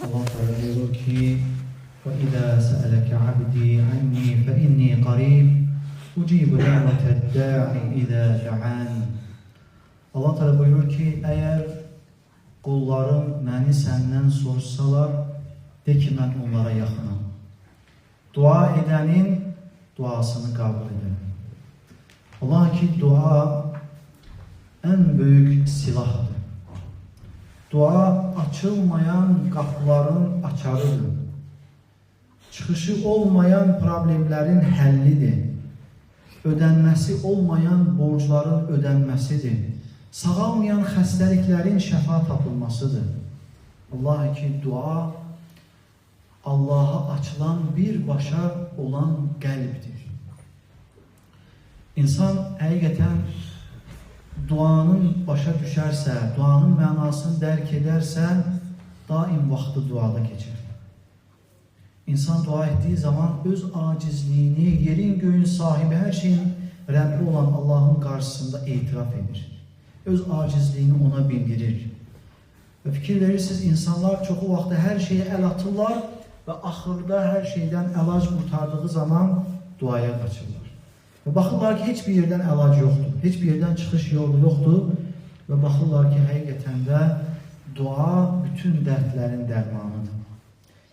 Allah Teala diyor ki وَإِذَا سَأَلَكَ عَبْدِي عَنِّي فَإِنِّي قَرِيبٌ اُجِيبُ دَعْوَةَ الدَّاعِ اِذَا دَعَانِ. Allah Teala buyurur ki, eğer kullarım məni senden sorsalar, de ki mən onlara yaxınam. Dua edenin duasını kabul ederim. Allah ki dua en büyük silahdır. Dua açılmayan kapıların açarıdır. Çıxışı olmayan problemlerin həllidir. Ödənməsi olmayan borcların ödənməsidir. Sağalmayan xəstəliklərin şəfa tapılmasıdır. Allah ki dua Allah'a açılan birbaşa olan qəlbdir. İnsan həqiqətən duanın başa düşərsə, duanın mənasını dərk edərsə, daim vaxtı duada keçir. İnsan dua ettiği zaman öz acizliğini, yerin göğün sahibi, her şeyin Rabbi olan Allah'ın karşısında itiraf edir. Öz acizliğini ona bildirir. Ve fikir verirsiniz, insanlar çoxu vaxtı her şeye el atırlar ve axırda her şeyden elac kurtardığı zaman duaya kaçırlar. Ve baxırlar ki hiçbir yerden elac yoktur, hiçbir yerden çıkış yolu yoktur ve baxırlar ki həqiqətən də dua bütün dertlerin dermanıdır.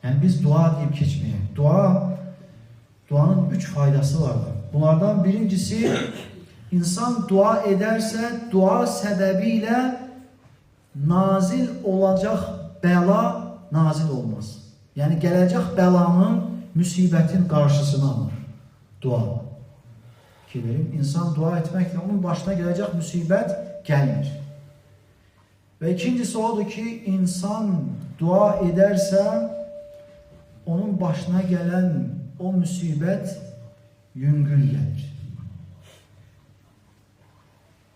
Yani biz dua deyip geçmeye. Duanın 3 faydası vardır. Bunlardan birincisi, insan dua ederse dua sebebiyle nazil olacak bela nazil olmaz. Yani gelecek belanın, musibetin karşısına alır. Dua. İnsan dua etmekle onun başına gelecek musibet gelmir. Ve ikincisi odur ki insan dua ederse onun başına gelen o musibet yüngül gelir.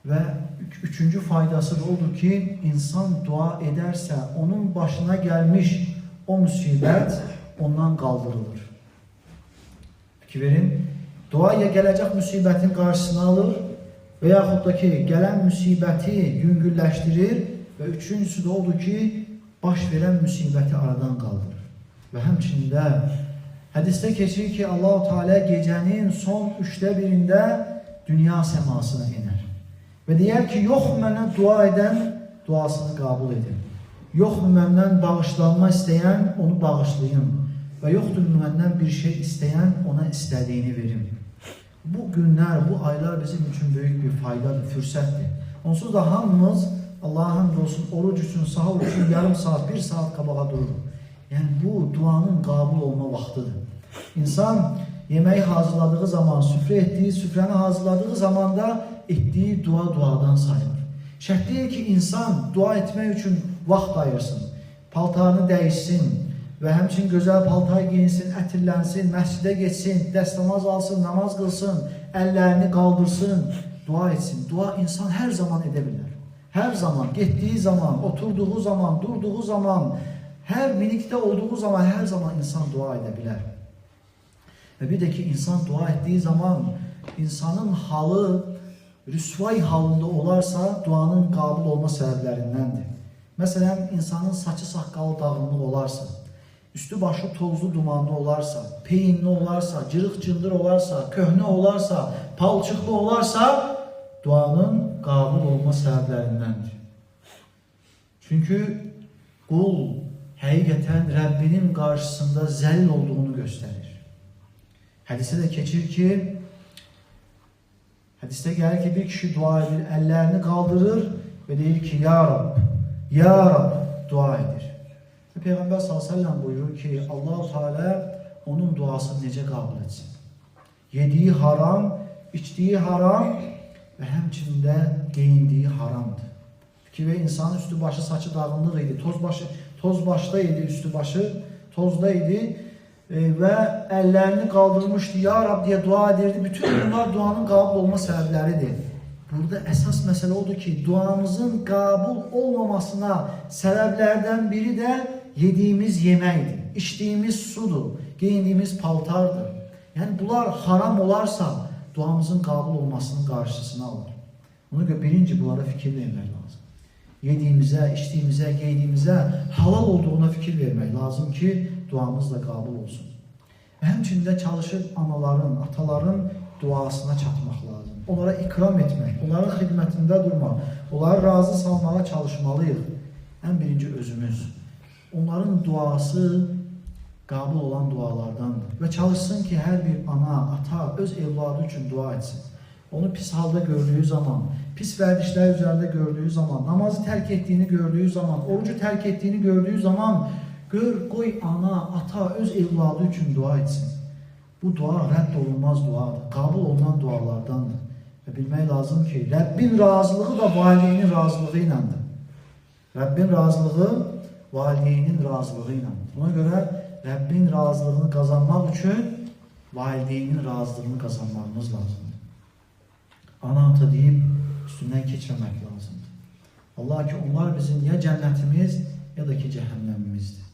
Ve üçüncü faydası da odur ki insan dua ederse onun başına gelmiş o musibet ondan kaldırılır. Fikir verin, dua ya gelecek musibetin karşısına alır veyahut da ki gelen musibeti yüngülleştirir ve üçüncüsü de odur ki baş veren musibeti aradan kaldırır. Ve hemçinde hadiste geçir ki Allah-u Teala gecenin son 1/3'inde dünya semasına iner. Ve diyer ki yok mənə dua eden duasını kabul edin. Yok məndən bağışlanma isteyen onu bağışlayın. Ve yoktur məndən bir şey isteyen ona istediğini verin. Bu günler, bu aylar bizim için büyük bir faydadır, fürsətdir. Onsuz da hamımız Allah'a hamdolsun oruç için, sahur için yarım saat, 1 saat kabağa durur. Yani bu duanın kabul olma vaktidir. İnsan yemeği hazırladığı zaman, süfre ettiği, süfreni hazırladığı zaman da ettiği duadan sayılır. Şart değil ki insan dua etmek için vaxt ayırsın, paltarını değişsin ve hemçin güzel paltar giyinsin, ətirlənsin, məscidə geçsin, dəstəmaz alsın, namaz kılsın, ellerini kaldırsın, dua etsin. Dua insan her zaman edebilir. Her zaman, gittiği zaman, oturduğu zaman, durduğu zaman, her minikte olduğu zaman her zaman insan dua edebilir. Ve bir de ki insan dua ettiği zaman insanın halı rüsvay halında olarsa duanın kabul olma sebeplerindendir. Mesela insanın saçı sakalı dağınık olarsa, üstü başı tozlu dumanlı olarsa, peyinli olarsa, cırıq cındır olarsa, köhne olarsa, palçıklı olarsa duanın kabul olma sebeplerindendir. Çünkü kul həqiqətən Rabbinin karşısında zəlil olduğunu gösterir. Hadiste de geçir ki, hadiste gelir ki bir kişi dua edir, ellerini kaldırır ve deyir ki Ya Rab, Ya Rab dua edir. Ve Peygamber sallallahu aleyhi ve sellem buyurur ki Allah-u Teala onun duasını necə kabul etsin. Yediği haram, içtiği haram ve hemçinde giyindiği haramdır. Ki ve insanın üstü başı saçı dağınlık idi, toz başta idi, üstü başı tozda idi ve ellerini kaldırmıştı, Ya Rab diye dua edirdi. Bütün bunlar duanın kabul olma sebepleridir. Burada esas mesele odur ki duamızın kabul olmamasına sebeplerden biri de yediğimiz yemektir, içtiğimiz sudur, giyindiğimiz paltardır. Yani bunlar haram olarsa duamızın kabul olmasının karşısına alır. Ona göre birinci bunlara fikir vermek lazım. yediyimizə, içdiyimizə, geydiyimizə halal olduğuna fikir vermək lazım ki, duamız da qabul olsun. Və həmçində çalışıb anaların, ataların duasına çatmaq lazım. Onlara ikram etmək, onların xidmətində durmaq, onları razı salmağa çalışmalıyıq. Ən birinci özümüz. Onların duası qabul olan dualardandır. Və çalışsın ki, hər bir ana, ata öz evladı üçün dua etsin. Onu pis halda gördüyü zaman, pis vərdişlər üzərində gördüyü zaman, namazı tərk etdiyini gördüyü zaman, orucu tərk etdiyini gördüyü zaman, qoy ana, ata öz evladı üçün dua etsin. Bu dua rədd olunmaz duadır, qabul olunan dualardandır. Və bilmək lazım ki, Rəbbin razılığı da valideynin razılığı iləndir. Rəbbin razılığı valideynin razılığı iləndir. Buna görə Rəbbin razılığını qazanmaq üçün valideynin razılığını qazanmağımız lazımdır. Ana ata deyib üstündən keçməmək lazımdır. Allah ki, onlar bizim ya cənnətimiz ya da ki cəhənnəmimizdir.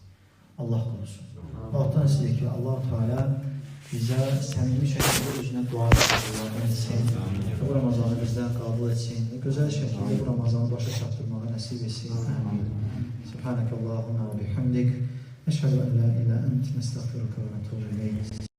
Allah qorusun. Allah'tan istəyir ki, Allah-u Teala bizə səmimi şəkildə özünə dua etsin, bu Ramazanı bizdən qəbul etsin, gözəl şəkildə bu Ramazanı başa çatdırmağa nəsib etsin. Subhanəkəllahumma və bihamdik. Əşhədu ən la ilahə illa ente, nəstəğfiruke və nətubu ileyk.